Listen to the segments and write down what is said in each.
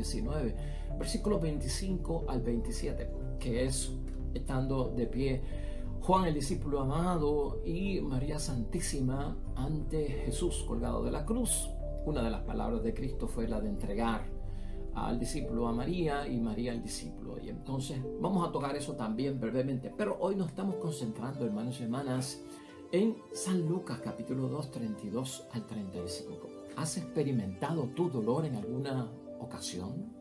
19, versículos 25 al 27, que es estando de pie Juan el discípulo amado y María Santísima ante Jesús colgado de la cruz. Una de las palabras de Cristo fue la de entregar al discípulo a María y María al discípulo. Y entonces vamos a tocar eso también brevemente. Pero hoy nos estamos concentrando, hermanos y hermanas, en San Lucas capítulo 2, 32 al 35. ¿Has experimentado tu dolor en alguna ocasión?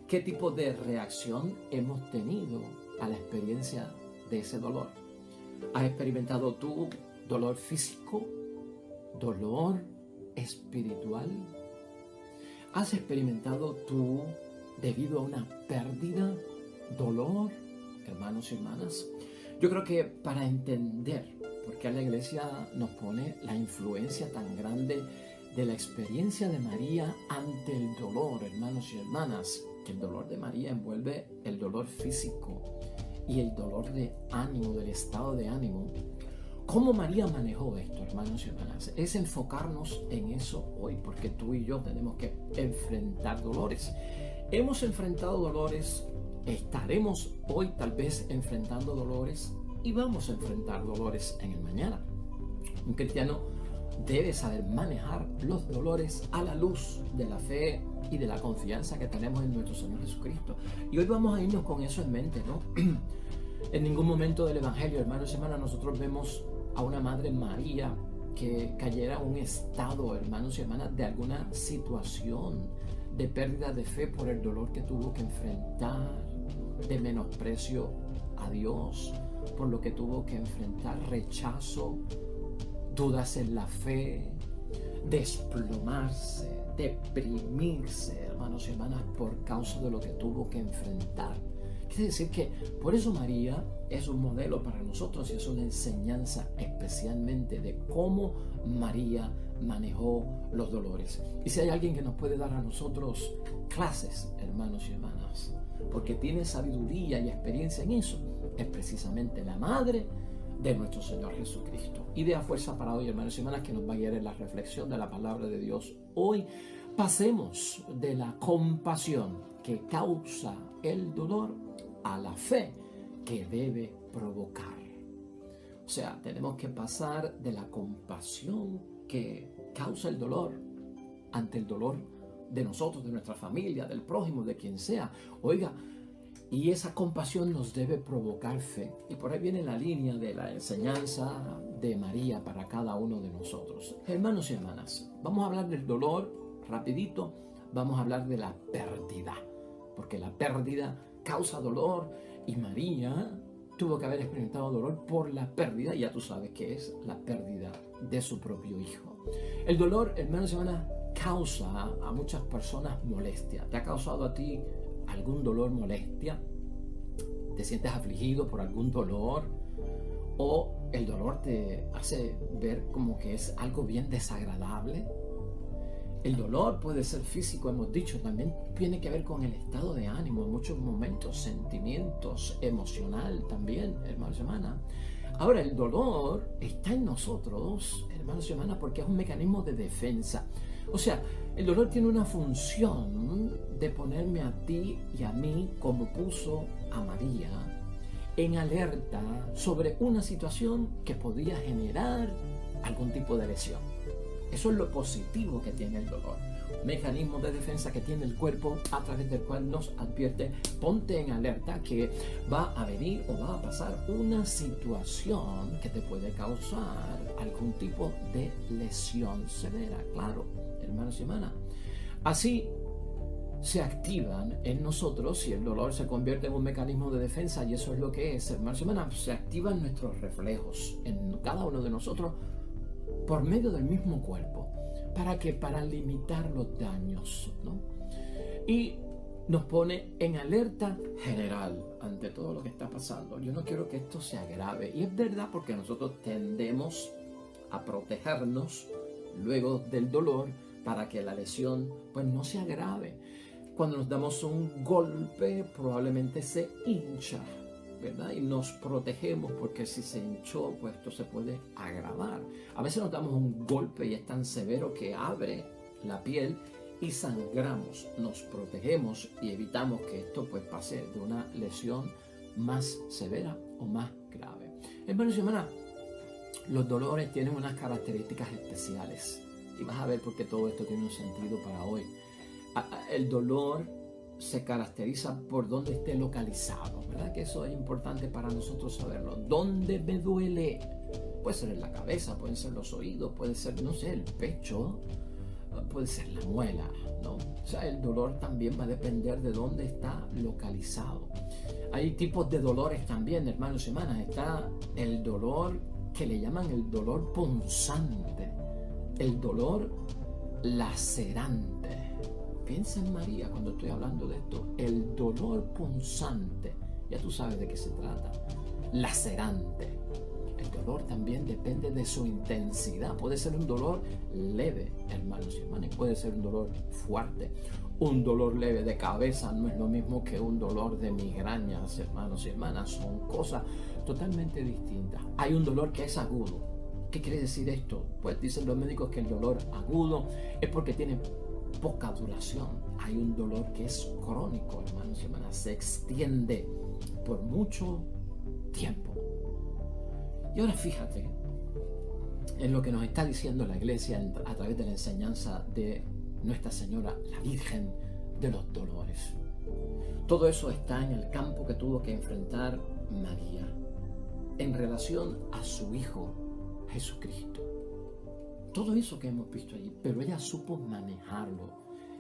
¿Qué tipo de reacción hemos tenido a la experiencia de ese dolor? ¿Has experimentado tu dolor físico? ¿Dolor espiritual? ¿Has experimentado tú debido a una pérdida, dolor, hermanos y hermanas? Yo creo que para entender por qué la iglesia nos pone la influencia tan grande de la experiencia de María ante el dolor, hermanos y hermanas, que el dolor de María envuelve el dolor físico y el dolor de ánimo, del estado de ánimo. ¿Cómo María manejó esto, hermanos y hermanas? Es enfocarnos en eso hoy, porque tú y yo tenemos que enfrentar dolores. Hemos enfrentado dolores, estaremos hoy tal vez enfrentando dolores y vamos a enfrentar dolores en el mañana. Un cristiano debe saber manejar los dolores a la luz de la fe y de la confianza que tenemos en nuestro Señor Jesucristo. Y hoy vamos a irnos con eso en mente, ¿no? En ningún momento del Evangelio, hermanos y hermanas, nosotros vemos a una Madre María que cayera en un estado, hermanos y hermanas, de alguna situación de pérdida de fe por el dolor que tuvo que enfrentar, de menosprecio a Dios, por lo que tuvo que enfrentar rechazo, dudas en la fe, desplomarse, deprimirse, hermanos y hermanas, por causa de lo que tuvo que enfrentar. Quiere decir que por eso María es un modelo para nosotros y es una enseñanza especialmente de cómo María manejó los dolores. Y si hay alguien que nos puede dar a nosotros clases, hermanos y hermanas, porque tiene sabiduría y experiencia en eso, es precisamente la Madre de nuestro Señor Jesucristo. Idea fuerza para hoy, hermanos y hermanas, que nos va a guiar en la reflexión de la palabra de Dios. Hoy pasemos de la compasión que causa el dolor a la fe que debe provocar. O sea, tenemos que pasar de la compasión que causa el dolor ante el dolor de nosotros, de nuestra familia, del prójimo, de quien sea. Oiga, y esa compasión nos debe provocar fe. Y por ahí viene la línea de la enseñanza de María para cada uno de nosotros. Hermanos y hermanas, vamos a hablar del dolor rapidito. Vamos a hablar de la pérdida, porque la pérdida causa dolor y María tuvo que haber experimentado dolor por la pérdida. Ya tú sabes que es la pérdida de su propio hijo. El dolor, hermanos y hermanas, causa a muchas personas molestia. ¿Te ha causado a ti algún dolor, molestia? ¿Te sientes afligido por algún dolor? ¿O el dolor te hace ver como que es algo bien desagradable? El dolor puede ser físico, hemos dicho, también tiene que ver con el estado de ánimo en muchos momentos, sentimientos, emocional también, hermanos y hermanas. Ahora, el dolor está en nosotros, hermanos y hermanas, porque es un mecanismo de defensa. O sea, el dolor tiene una función de ponerme a ti y a mí, como puso a María, en alerta sobre una situación que podría generar algún tipo de lesión. Eso es lo positivo que tiene el dolor. Un mecanismo de defensa que tiene el cuerpo a través del cual nos advierte: ponte en alerta que va a venir o va a pasar una situación que te puede causar algún tipo de lesión severa. Claro, hermanos y hermanas. Así se activan en nosotros, y el dolor se convierte en un mecanismo de defensa, y eso es lo que es, hermanos y hermanas, se activan nuestros reflejos en cada uno de nosotros por medio del mismo cuerpo. ¿Para qué? Para limitar los daños, ¿no? Y nos pone en alerta general ante todo lo que está pasando. Yo no quiero que esto se agrave. Y es verdad, porque nosotros tendemos a protegernos luego del dolor para que la lesión pues no se agrave. Cuando nos damos un golpe, probablemente se hincha, ¿verdad? Y nos protegemos porque si se hinchó, pues esto se puede agravar. A veces nos damos un golpe y es tan severo que abre la piel y sangramos, nos protegemos y evitamos que esto pues pase de una lesión más severa o más grave. Hermanos y hermanas, los dolores tienen unas características especiales y vas a ver por qué todo esto tiene un sentido para hoy. El dolor se caracteriza por dónde esté localizado, ¿verdad? Que eso es importante para nosotros saberlo. ¿Dónde me duele? Puede ser en la cabeza, pueden ser los oídos, puede ser, no sé, el pecho, puede ser la muela, ¿no? O sea, el dolor también va a depender de dónde está localizado. Hay tipos de dolores también, hermanos y hermanas. Está el dolor que le llaman el dolor punzante, el dolor lacerante. Piensa en María cuando estoy hablando de esto. El dolor punzante, ya tú sabes de qué se trata. Lacerante. El dolor también depende de su intensidad. Puede ser un dolor leve, hermanos y hermanas, puede ser un dolor fuerte. Un dolor leve de cabeza no es lo mismo que un dolor de migrañas, hermanos y hermanas. Son cosas totalmente distintas. Hay un dolor que es agudo. ¿Qué quiere decir esto? Pues dicen los médicos que el dolor agudo es porque tiene poca duración. Hay un dolor que es crónico, hermanos y hermanas, se extiende por mucho tiempo. Y ahora fíjate en lo que nos está diciendo la iglesia a través de la enseñanza de Nuestra Señora, la Virgen de los Dolores. Todo eso está en el campo que tuvo que enfrentar María en relación a su Hijo Jesucristo. Todo eso que hemos visto allí, pero ella supo manejarlo.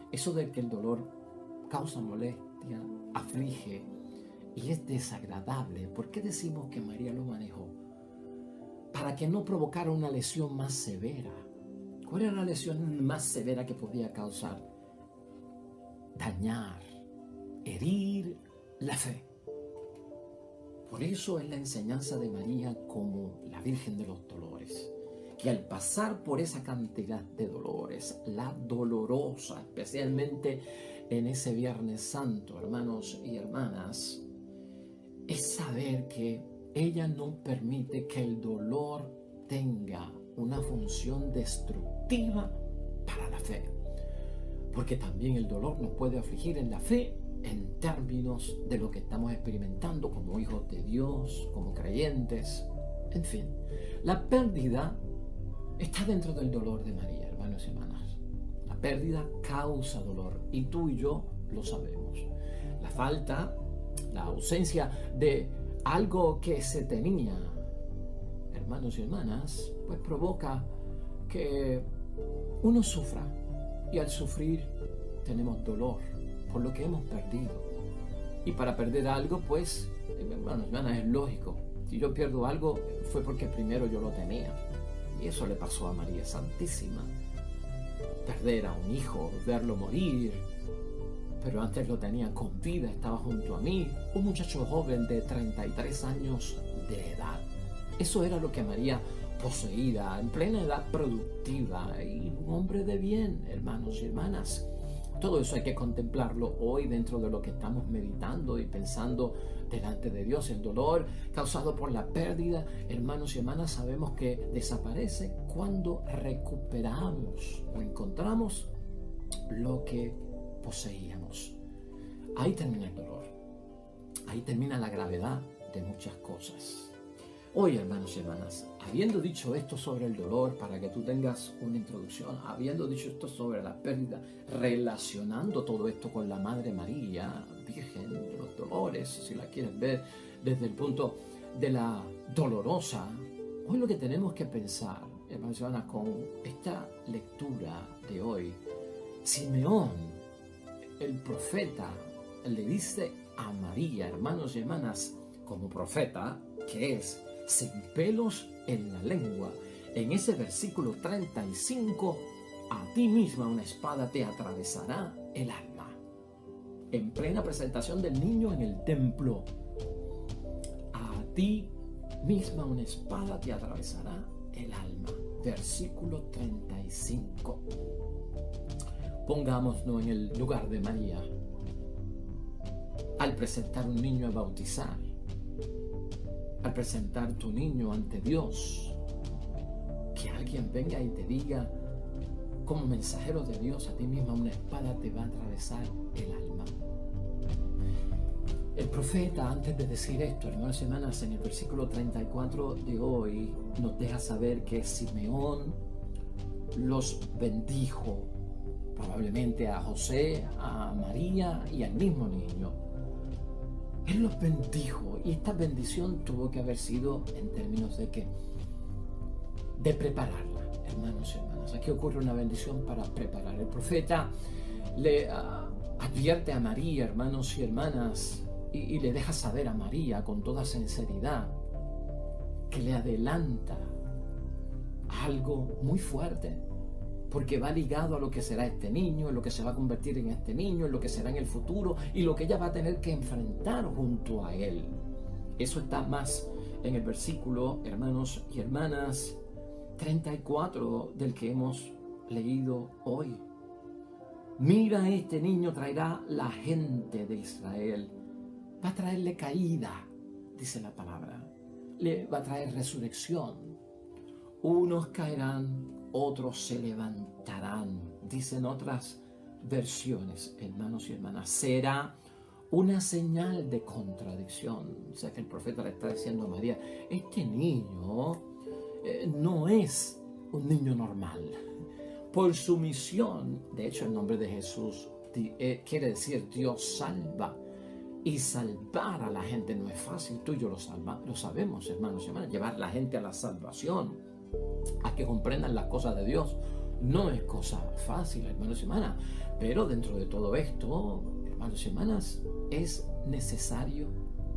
Eso de que el dolor causa molestia, aflige y es desagradable. ¿Por qué decimos que María lo manejó? Para que no provocara una lesión más severa. ¿Cuál era la lesión más severa que podía causar? Dañar, herir la fe. Por eso es la enseñanza de María como la Virgen de los Dolores, que al pasar por esa cantidad de dolores, la dolorosa, especialmente en ese Viernes Santo, hermanos y hermanas, es saber que ella no permite que el dolor tenga una función destructiva para la fe. Porque también el dolor nos puede afligir en la fe en términos de lo que estamos experimentando como hijos de Dios, como creyentes. En fin, la pérdida está dentro del dolor de María, hermanos y hermanas. La pérdida causa dolor y tú y yo lo sabemos. La falta, la ausencia de algo que se tenía, hermanos y hermanas, pues provoca que uno sufra y al sufrir tenemos dolor por lo que hemos perdido. Y para perder algo, pues, hermanos y hermanas, es lógico. Si yo pierdo algo fue porque primero yo lo tenía. Y eso le pasó a María Santísima. Perder a un hijo, verlo morir, pero antes lo tenía con vida, estaba junto a mí, un muchacho joven de 33 años de edad. Eso era lo que María poseía, en plena edad productiva, y un hombre de bien, hermanos y hermanas. Todo eso hay que contemplarlo hoy dentro de lo que estamos meditando y pensando delante de Dios. El dolor causado por la pérdida, hermanos y hermanas, sabemos que desaparece cuando recuperamos o encontramos lo que poseíamos. Ahí termina el dolor. Ahí termina la gravedad de muchas cosas. Hoy, hermanos y hermanas, habiendo dicho esto sobre el dolor, para que tú tengas una introducción, habiendo dicho esto sobre la pérdida, relacionando todo esto con la Madre María, Virgen de los Dolores, si la quieres ver desde el punto de la dolorosa, hoy lo que tenemos que pensar, hermanos y hermanas, con esta lectura de hoy, Simeón, el profeta, le dice a María, hermanos y hermanas, como profeta, que es sin pelos en la lengua. En ese versículo 35, a ti misma una espada te atravesará el alma. En plena presentación del niño en el templo, a ti misma una espada te atravesará el alma. Versículo 35. Pongámonos en el lugar de María. Al presentar un niño a bautizar, al presentar tu niño ante Dios, que alguien venga y te diga como mensajero de Dios, a ti misma una espada te va a atravesar el alma. El profeta, antes de decir esto, hermanos y hermanas, en el versículo 34 de hoy, nos deja saber que Simeón los bendijo, probablemente a José, a María y al mismo niño. Él los bendijo, y esta bendición tuvo que haber sido en términos de que de prepararla, hermanos y hermanas. Aquí ocurre una bendición para preparar. El profeta le advierte a María, hermanos y hermanas, y le deja saber a María con toda sinceridad que le adelanta algo muy fuerte, porque va ligado a lo que será este niño, en lo que se va a convertir en este niño, en lo que será en el futuro y lo que ella va a tener que enfrentar junto a él. Eso está más en el versículo, hermanos y hermanas, 34 del que hemos leído hoy. Mira, este niño traerá la gente de Israel. Va a traerle caída, dice la palabra. Le va a traer resurrección. Unos caerán, otros se levantarán, dicen otras versiones, hermanos y hermanas. Será una señal de contradicción. O sea que el profeta le está diciendo a María, este niño no es un niño normal. Por su misión, de hecho el nombre de Jesús quiere decir Dios salva. Y salvar a la gente no es fácil. Tú y yo lo sabemos, hermanos y hermanas. Llevar a la gente a la salvación, a que comprendan las cosas de Dios, no es cosa fácil, hermanos y hermanas. Pero dentro de todo esto, hermanos y hermanas, es necesario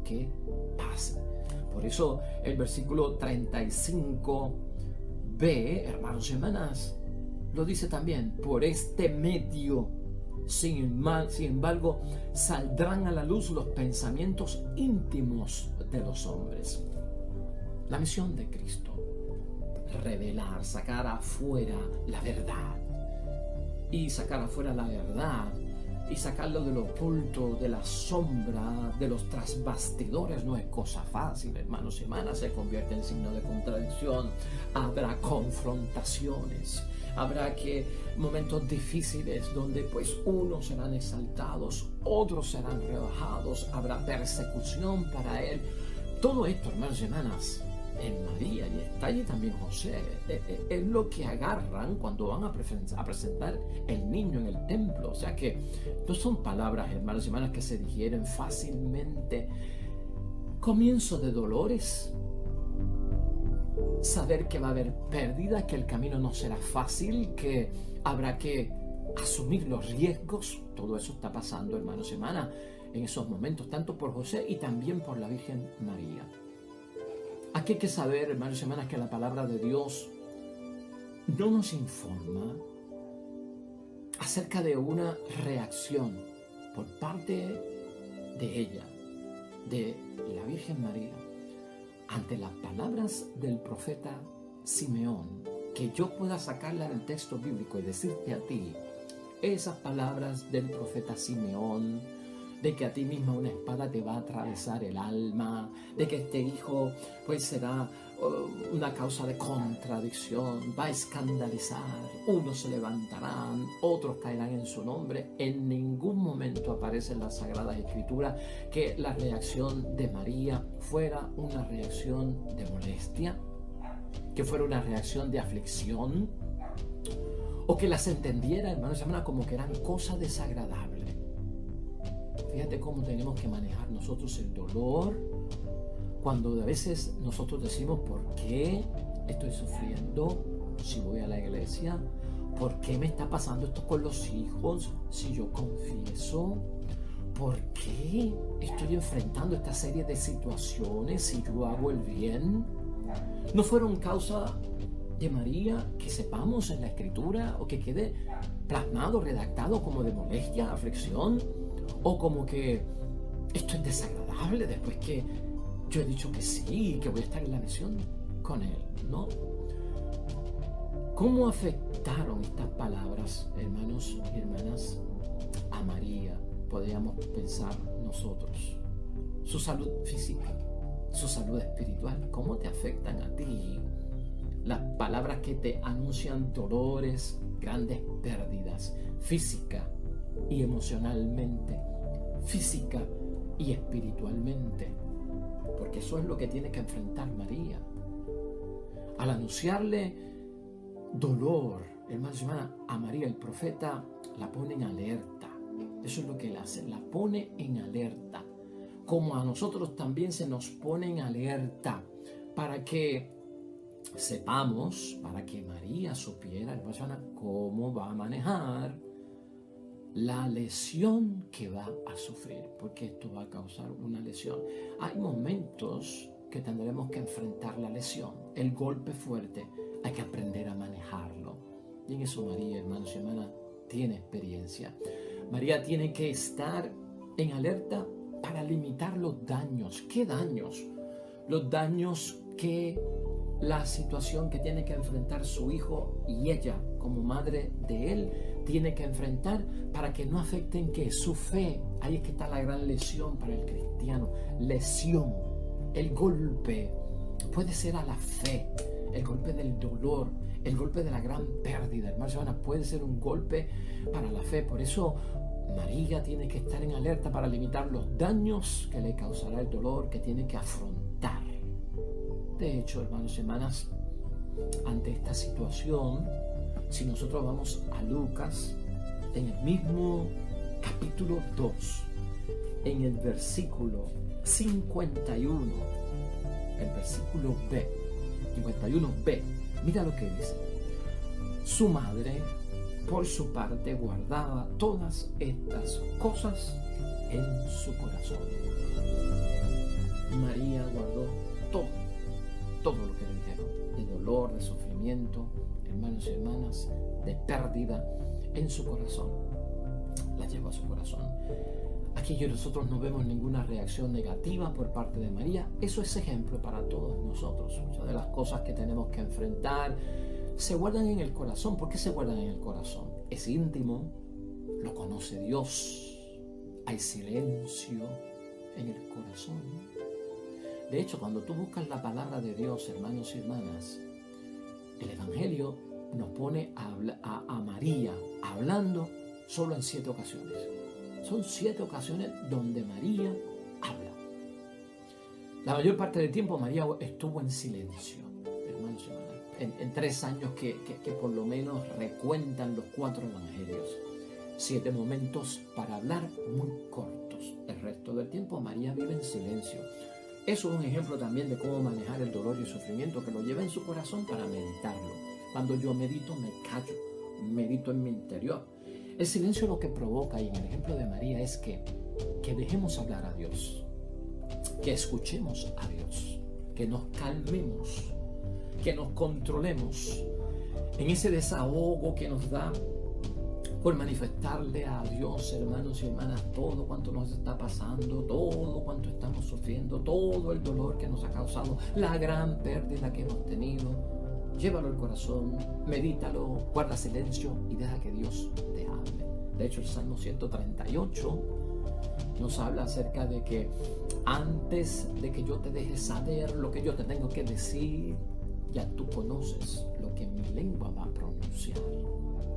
que pase. Por eso el versículo 35b, hermanos y hermanas, lo dice también: por este medio, sin embargo, saldrán a la luz los pensamientos íntimos de los hombres. La misión de Cristo: revelar, sacar afuera la verdad. Y sacar afuera la verdad y sacarlo de lo oculto, de la sombra, de los trasbastidores, no es cosa fácil, hermanos y hermanas. Se convierte en signo de contradicción. Habrá confrontaciones, habrá momentos difíciles donde pues unos serán exaltados, otros serán rebajados, habrá persecución para él. Todo esto, hermanos y hermanas, en María, y está allí también José, es lo que agarran cuando van a presentar el niño en el templo. O sea que no son palabras, hermanos y hermanas, que se digieren fácilmente. Comienzo de dolores, saber que va a haber pérdida, que el camino no será fácil, que habrá que asumir los riesgos. Todo eso está pasando, hermanos y hermanas, en esos momentos, tanto por José y también por la Virgen María. Aquí hay que saber, hermanos y hermanas, que la palabra de Dios no nos informa acerca de una reacción por parte de ella, de la Virgen María, ante las palabras del profeta Simeón, que yo pueda sacarla del texto bíblico y decirte a ti esas palabras del profeta Simeón, de que a ti misma una espada te va a atravesar el alma, de que este hijo pues será una causa de contradicción, va a escandalizar, unos se levantarán, otros caerán en su nombre. En ningún momento aparece en las Sagradas Escrituras que la reacción de María fuera una reacción de molestia, que fuera una reacción de aflicción, o que las entendiera, hermanos y hermanas, como que eran cosas desagradables. Fíjate cómo tenemos que manejar nosotros el dolor cuando a veces nosotros decimos: ¿por qué estoy sufriendo si voy a la iglesia? ¿Por qué me está pasando esto con los hijos si yo confieso? ¿Por qué estoy enfrentando esta serie de situaciones si yo hago el bien? ¿No fueron causa de María, que sepamos en la Escritura, o que quede plasmado, redactado como de molestia, aflicción? O como que esto es desagradable después que yo he dicho que sí, que voy a estar en la misión con él, ¿no? ¿Cómo afectaron estas palabras, hermanos y hermanas, a María? Podríamos pensar nosotros. Su salud física, su salud espiritual, ¿cómo te afectan a ti las palabras que te anuncian dolores, grandes pérdidas, física y emocionalmente, física y espiritualmente, porque eso es lo que tiene que enfrentar María. Al anunciarle dolor, hermanos y hermanas, a María, el profeta la pone en alerta. Eso es lo que él hace, la pone en alerta. Como a nosotros también se nos pone en alerta para que sepamos, para que María supiera, hermanos y hermanas, cómo va a manejar la lesión que va a sufrir, porque esto va a causar una lesión. Hay momentos que tendremos que enfrentar la lesión, el golpe fuerte, hay que aprender a manejarlo. Y en eso María, hermanos y hermanas, tiene experiencia. María tiene que estar en alerta para limitar los daños. ¿Qué daños? Los daños que la situación que tiene que enfrentar su hijo y ella como madre de él tiene que enfrentar para que no afecten que su fe. Ahí es que está la gran lesión para el cristiano. Lesión, el golpe puede ser a la fe, el golpe del dolor, el golpe de la gran pérdida, hermanos y hermanas, puede ser un golpe para la fe. Por eso María tiene que estar en alerta para limitar los daños que le causará el dolor que tiene que afrontar. De hecho, hermanos y hermanas, ante esta situación, si nosotros vamos a Lucas, en el mismo capítulo 2, en el versículo 51, el versículo B, 51b, mira lo que dice. Su madre, por su parte, guardaba todas estas cosas en su corazón. María guardó todo lo que le dijeron, de dolor, de sufrimiento, hermanos y hermanas, de pérdida, en su corazón. La llevó a su corazón. Aquí nosotros no vemos ninguna reacción negativa por parte de María. Eso es ejemplo para todos nosotros. Muchas de las cosas que tenemos que enfrentar se guardan en el corazón. ¿Por qué se guardan en el corazón? Es íntimo, lo conoce Dios. Hay silencio en el corazón. De hecho, cuando tú buscas la palabra de Dios, hermanos y hermanas, el Evangelio nos pone a María hablando solo en 7 ocasiones. Son 7 ocasiones donde María habla. La mayor parte del tiempo María estuvo en silencio, hermanos y hermanas. En 3 años que por lo menos recuentan los 4 evangelios. 7 momentos para hablar muy cortos. El resto del tiempo María vive en silencio. Eso es un ejemplo también de cómo manejar el dolor y el sufrimiento, que lo lleva en su corazón para meditarlo. Cuando yo medito, me callo, medito en mi interior. El silencio lo que provoca, y en el ejemplo de María, es que dejemos hablar a Dios, que escuchemos a Dios, que nos calmemos, que nos controlemos en ese desahogo que nos da por manifestarle a Dios, hermanos y hermanas, todo cuanto nos está pasando, todo cuanto estamos sufriendo, todo el dolor que nos ha causado, la gran pérdida que hemos tenido. Llévalo al corazón, medítalo, guarda silencio y deja que Dios te hable. De hecho, el Salmo 138 nos habla acerca de que antes de que yo te deje saber lo que yo te tengo que decir, ya tú conoces lo que mi lengua va a pronunciar.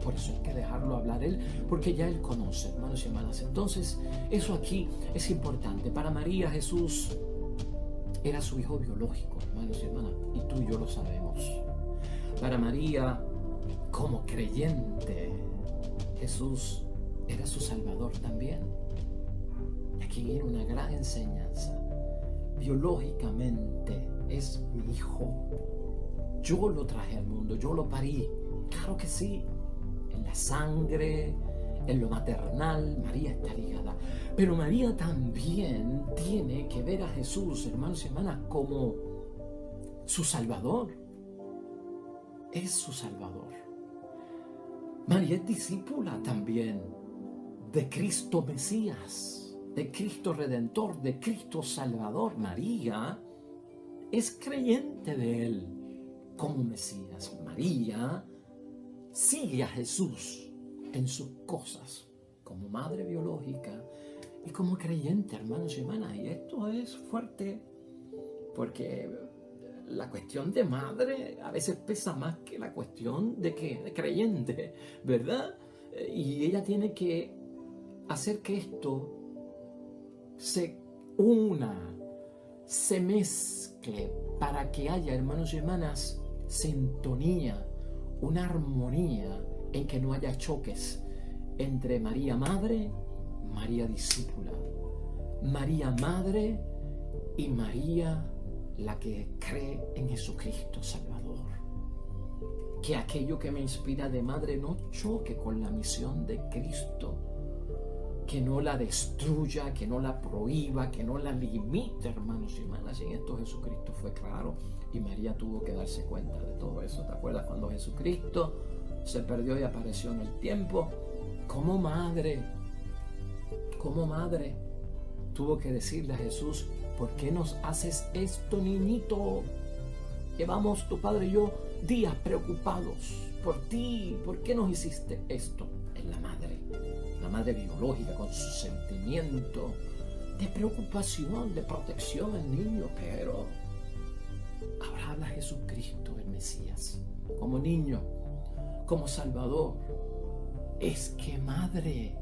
Por eso hay que dejarlo hablar Él, porque ya Él conoce, hermanos y hermanas. Entonces, eso aquí es importante. Para María, Jesús era su hijo biológico, hermanos y hermanas, y tú y yo lo sabemos. Para María, como creyente, Jesús era su Salvador también. Y aquí viene una gran enseñanza. Biológicamente es mi hijo. Yo lo traje al mundo, yo lo parí. Claro que sí. En la sangre, en lo maternal, María está ligada. Pero María también tiene que ver a Jesús, hermanos y hermanas, como su Salvador. Es su Salvador. María es discípula también de Cristo Mesías, de Cristo Redentor, de Cristo Salvador. María es creyente de Él como Mesías. María sigue a Jesús en sus cosas, como madre biológica y como creyente, hermanos y hermanas. Y esto es fuerte porque la cuestión de madre a veces pesa más que la cuestión de creyente, ¿verdad? Y ella tiene que hacer que esto se una, se mezcle, para que haya, hermanos y hermanas, sintonía, una armonía, en que no haya choques entre María Madre, María Discípula, María Madre y María la que cree en Jesucristo Salvador. Que aquello que me inspira de madre no choque con la misión de Cristo, que no la destruya, que no la prohíba, que no la limite, hermanos y hermanas. Y en esto Jesucristo fue claro y María tuvo que darse cuenta de todo eso. ¿Te acuerdas cuando Jesucristo se perdió y apareció en el tiempo? Como madre, tuvo que decirle a Jesús: ¿por qué nos haces esto, niñito? Llevamos tu padre y yo días preocupados por ti. ¿Por qué nos hiciste esto? Es la madre biológica, con su sentimiento de preocupación, de protección al niño. Pero ahora habla Jesucristo, el Mesías, como niño, como Salvador. Es que madre,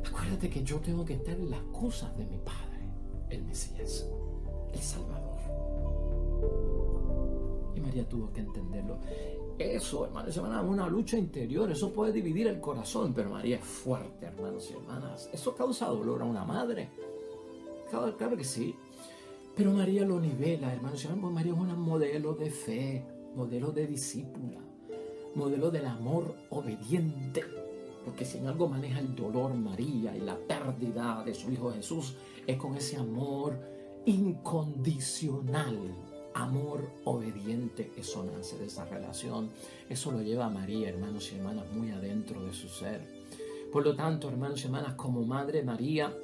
acuérdate que yo tengo que estar en las cosas de mi Padre, el Mesías, el Salvador. Y María tuvo que entenderlo. Eso, hermanos y hermanas, es una lucha interior. Eso puede dividir el corazón, pero María es fuerte, hermanos y hermanas. Eso causa dolor a una madre. Claro que sí. Pero María lo nivela, hermanos y hermanas, porque María es un modelo de fe, modelo de discípula, modelo del amor obediente. Porque si en algo maneja el dolor María y la pérdida de su Hijo Jesús, es con ese amor incondicional, amor obediente. Eso nace de esa relación. Eso lo lleva a María, hermanos y hermanas, muy adentro de su ser. Por lo tanto, hermanos y hermanas, como madre, María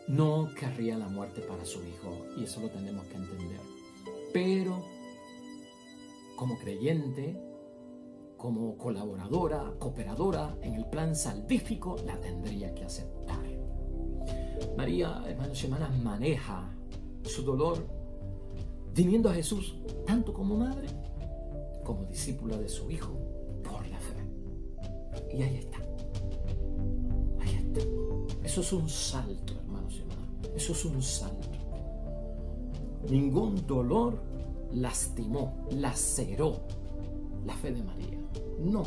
no querría la muerte para su Hijo, y eso lo tenemos que entender. Pero como creyente, como colaboradora, cooperadora en el plan salvífico, la tendría que aceptar. María, hermanos y hermanas, maneja su dolor viniendo a Jesús tanto como madre como discípula de su Hijo por la fe. Y ahí está. Eso es un salto, hermanos y hermanas. Eso es un salto. Ningún dolor lastimó, laceró la fe de María. No,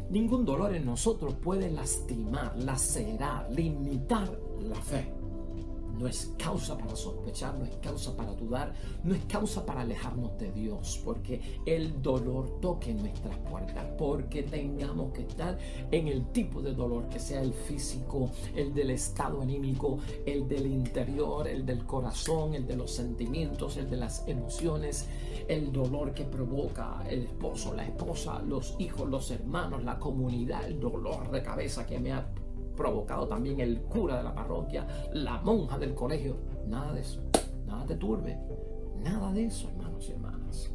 ningún dolor en nosotros puede lastimar, lacerar, limitar la fe. No es causa para sospechar, no es causa para dudar, no es causa para alejarnos de Dios, porque el dolor toque nuestras puertas, porque tengamos que estar en el tipo de dolor, que sea el físico, el del estado anímico, el del interior, el del corazón, el de los sentimientos, el de las emociones, el dolor que provoca el esposo, la esposa, los hijos, los hermanos, la comunidad, el dolor de cabeza que me ha provocado también el cura de la parroquia, la monja del colegio. Nada de eso, nada te turbe, nada de eso, hermanos y hermanas.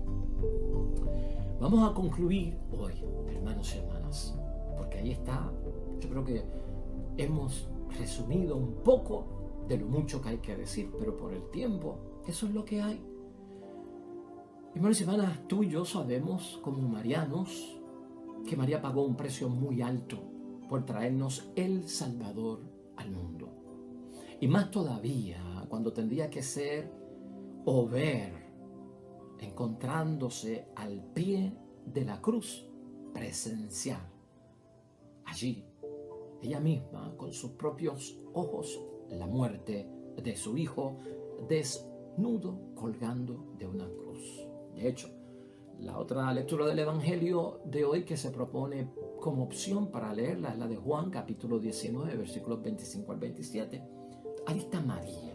Vamos a concluir hoy, hermanos y hermanas, porque ahí está. Yo creo que hemos resumido un poco de lo mucho que hay que decir, pero por el tiempo, eso es lo que hay. Hermanos y hermanas, tú y yo sabemos como marianos que María pagó un precio muy alto por traernos el Salvador al mundo. Y más todavía cuando tendría que ser o ver encontrándose al pie de la cruz, presencial. Allí, ella misma, con sus propios ojos, la muerte de su Hijo desnudo colgando de una cruz. De hecho, la otra lectura del Evangelio de hoy que se propone como opción para leerla es la de Juan, capítulo 19, versículos 25 al 27. Ahí está María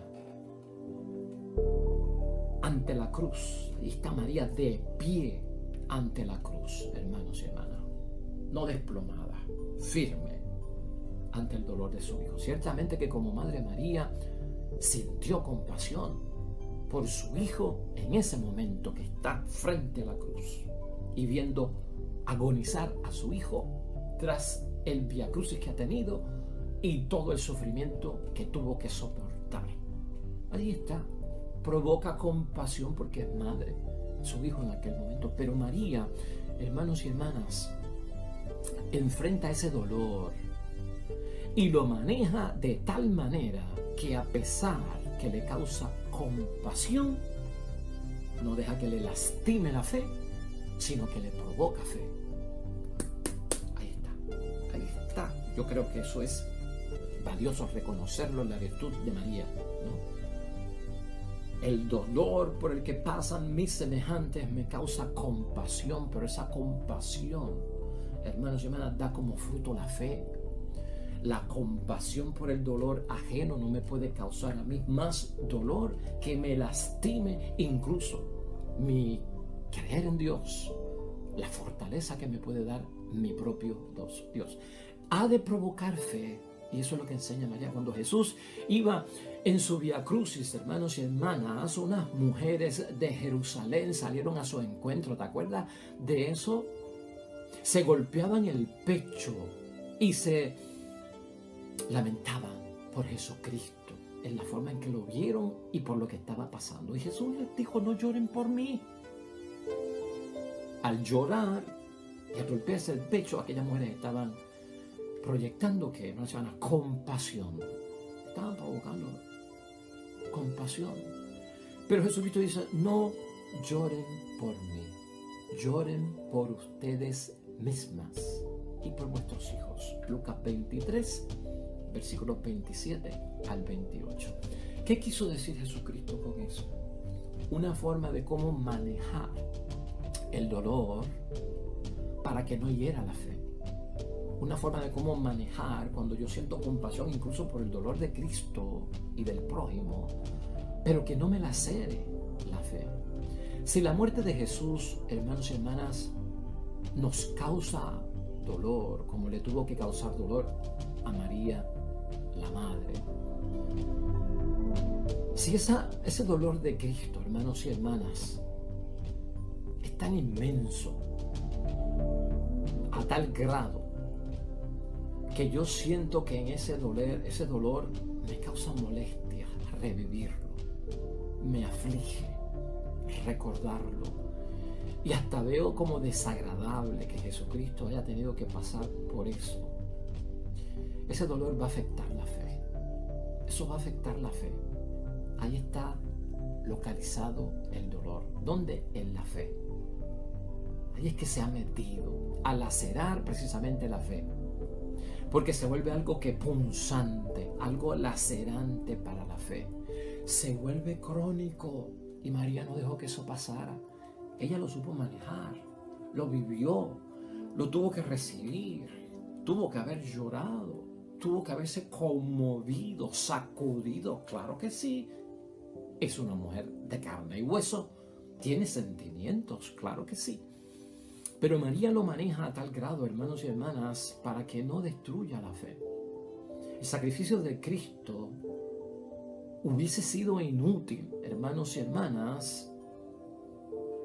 ante la cruz. Ahí está María de pie ante la cruz, hermanos y hermanas. No desplomada, firme ante el dolor de su Hijo. Ciertamente que como Madre María sintió compasión por su Hijo en ese momento que está frente a la cruz y viendo agonizar a su Hijo tras el viacrucis que ha tenido y todo el sufrimiento que tuvo que soportar. Ahí está provoca compasión porque es madre, su hijo en aquel momento. Pero María, hermanos y hermanas, enfrenta ese dolor y lo maneja de tal manera que, a pesar que le causa compasión, no deja que le lastime la fe, sino que le provoca fe. Ahí está, ahí está. Yo creo que eso es valioso reconocerlo en la virtud de María, ¿no? El dolor por el que pasan mis semejantes me causa compasión, pero esa compasión, hermanos y hermanas, da como fruto la fe. La compasión por el dolor ajeno no me puede causar a mí más dolor que me lastime incluso mi creer en Dios, la fortaleza que me puede dar mi propio Dios. Ha de provocar fe. Y eso es lo que enseña María. Cuando Jesús iba en su Vía Crucis, hermanos y hermanas, unas mujeres de Jerusalén salieron a su encuentro. ¿Te acuerdas de eso? Se golpeaban el pecho y se lamentaban por Jesucristo, en la forma en que lo vieron y por lo que estaba pasando. Y Jesús les dijo: no lloren por mí. Al llorar y al golpearse el pecho, aquellas mujeres estaban proyectando, que no se llama compasión. Estaban provocando compasión. Pero Jesucristo dice: no lloren por mí, lloren por ustedes mismas y por vuestros hijos. Lucas 23, versículos 27 al 28. ¿Qué quiso decir Jesucristo con eso? Una forma de cómo manejar el dolor para que no hiera la fe. Una forma de cómo manejar cuando yo siento compasión incluso por el dolor de Cristo y del prójimo, pero que no me lacere la fe. Si la muerte de Jesús, hermanos y hermanas, nos causa dolor, como le tuvo que causar dolor a María, la madre, si ese dolor de Cristo, hermanos y hermanas, es tan inmenso, a tal grado, que yo siento que en ese dolor me causa molestia revivirlo, me aflige recordarlo, y hasta veo como desagradable que Jesucristo haya tenido que pasar por eso. Ese dolor va a afectar la fe. Eso va a afectar la fe. Ahí está localizado el dolor. ¿Dónde? En la fe. Ahí es que se ha metido a lacerar precisamente la fe. Porque se vuelve algo que punzante, algo lacerante para la fe. Se vuelve crónico. Y María no dejó que eso pasara. Ella lo supo manejar, lo vivió, lo tuvo que recibir, tuvo que haber llorado, tuvo que haberse conmovido, sacudido. Claro que sí. Es una mujer de carne y hueso. Tiene sentimientos, claro que sí. Pero María lo maneja a tal grado, hermanos y hermanas, para que no destruya la fe. El sacrificio de Cristo hubiese sido inútil, hermanos y hermanas,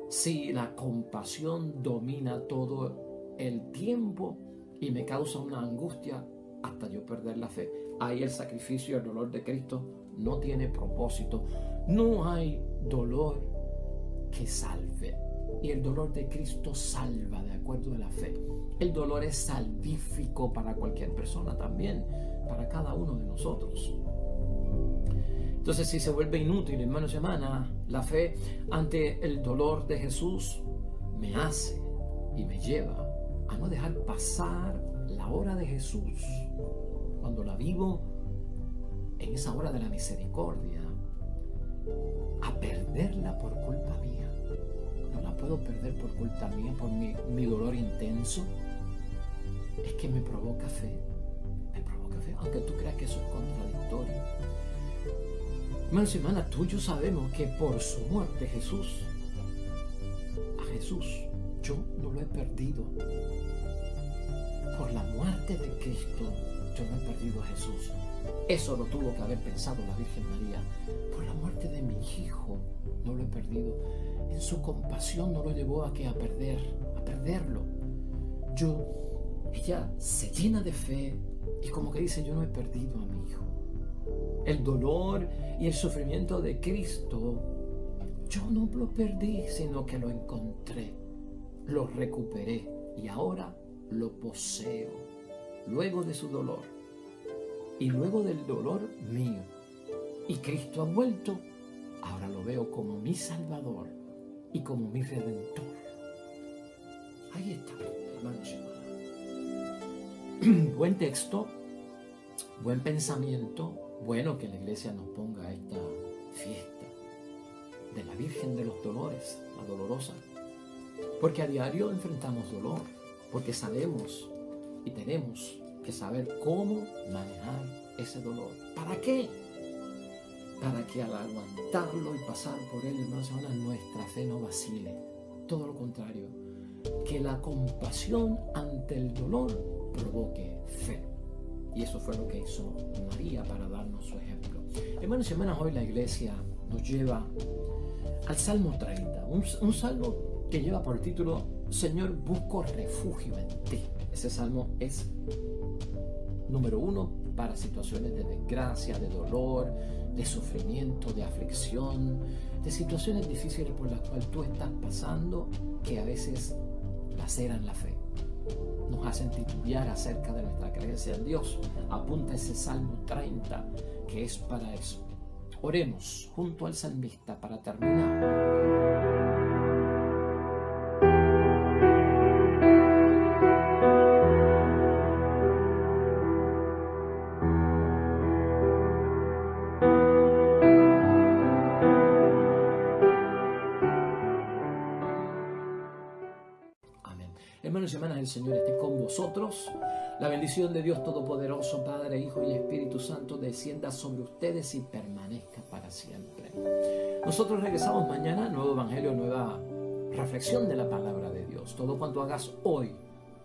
si la compasión domina todo el tiempo y me causa una angustia hasta yo perder la fe. Ahí el sacrificio, el dolor de Cristo no tiene propósito. No hay dolor que salve. Y el dolor de Cristo salva de acuerdo a la fe. El dolor es salvífico para cualquier persona también, para cada uno de nosotros. Entonces, si se vuelve inútil, hermanos y hermanas, la fe ante el dolor de Jesús me hace y me lleva a no dejar pasar la hora de Jesús. Cuando la vivo en esa hora de la misericordia, a perderla por culpa mía. No la puedo perder por culpa mía, por mi dolor intenso. Es que me provoca fe. Me provoca fe, aunque tú creas que eso es contradictorio. Hermanos y hermanas, tú y yo sabemos que por su muerte a Jesús, yo no lo he perdido. Por la muerte de Cristo, yo no he perdido a Jesús. Eso lo tuvo que haber pensado la Virgen María. Por la muerte de mi hijo, no lo he perdido. En su compasión no lo llevó a perderlo. Ella se llena de fe y como que dice: yo no he perdido a mi hijo. El dolor y el sufrimiento de Cristo, yo no lo perdí, sino que lo encontré, lo recuperé y ahora lo poseo. Luego de su dolor y luego del dolor mío. Y Cristo ha vuelto, ahora lo veo como mi Salvador y como mi Redentor. Ahí está, hermanos y hermanas. Buen texto, buen pensamiento. Bueno que la iglesia nos ponga esta fiesta de la Virgen de los Dolores, la dolorosa. Porque a diario enfrentamos dolor, porque sabemos y tenemos que saber cómo manejar ese dolor. ¿Para qué? Para que al aguantarlo y pasar por él, hermanos y hermanas, nuestra fe no vacile. Todo lo contrario, que la compasión ante el dolor provoque fe. Y eso fue lo que hizo María para darnos su ejemplo. Hermanos y hermanas, hoy la iglesia nos lleva al Salmo 30, un salmo que lleva por título Señor, busco refugio en ti. Ese salmo es número 1 para situaciones de desgracia, de dolor, de sufrimiento, de aflicción, de situaciones difíciles por las cuales tú estás pasando, que a veces laceran la fe, nos hacen titubear acerca de nuestra creencia en Dios. Apunta ese Salmo 30 que es para eso. Oremos junto al salmista para terminar. Hermanos y hermanas, el Señor esté con vosotros. La bendición de Dios Todopoderoso, Padre, Hijo y Espíritu Santo, descienda sobre ustedes y permanezca para siempre. Nosotros regresamos mañana, nuevo evangelio, nueva reflexión de la palabra de Dios. Todo cuanto hagas hoy,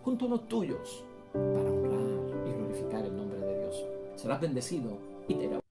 junto a los tuyos, para honrar y glorificar el nombre de Dios. Serás bendecido y te